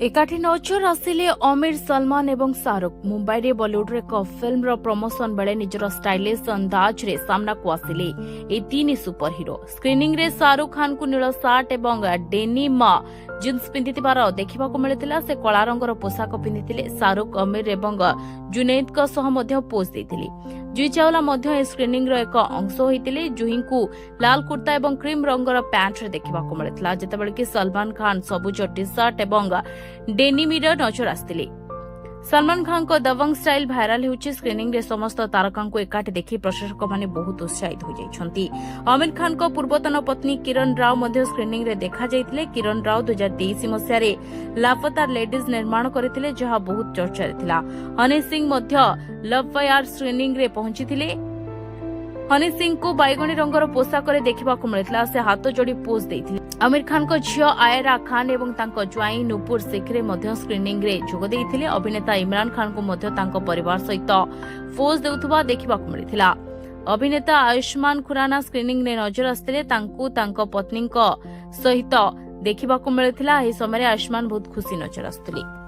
एकाठी नजर आसिले आमिर सलमान एवं शाहरुख मुंबई रे बॉलीवुड एक फिल्म प्रमोशन बेले निजर स्टाइलिश अंदाज रे सामना को आसिले ए तीन सुपर हिरो स्क्रीनिंग रे शाहरुख खान को नील सार्ट एवं डेनिम जीन्स पिंधिथिबार देखा मिलता से कला रंगर पोशाक पिंधिथिले शाहरुख आमिर एवं जुनैद का सह मध्य पोज देथिले जुई चावला मध्य ए स्क्रीनिंग रो एक अंश होइतिले जुही को लाल कुर्ता एवं क्रीम रंगर पैंट रे देखा मिलता जेतेबेले कि सलमान खान सबुज टी शर्ट एवं डेनिम नजर आसतिले। सलमान खान को दबंग स्टाइल भाइराल होउछि स्क्रीनिंग रे समस्त तारका को एकाठी देखि प्रशंसक माने बहुत उत्साहित हो जाइछन्ति। आमिर खान को पूर्वतन पत्नी किरण राव मध्य स्क्रीनिंग रे देखा जाइतिले। किरण राव 2023 मसिया रे लापता लेडीज निर्माण करथिले जहा बहुत चर्चा रे थिला। हनी सिंह मध्य लव फायर स्क्रीनिंग रे पहुंचीथिले। हनी सिंह को बैगणी रंगर पोशाक देखा मिलता से हाथ जोड़ी पोज देथिले। आमिर खान को झियो आयरा खान एवं तांको ज्वाई नुपुर शेखरे मध्य स्क्रीनिंग रे जोग देथिले। अभिनेता इमरान खान को मध्य तांको परिवार सहित पोज देउथबा देखा मिलता। अभिनेता आयुष्मान खुराना स्क्रीनिंग रे नजर आसतिले। तांको तांको पत्नी सहित देखा मिलता। एही समय आयुष्मान बहुत खुशी नजर आसतिले।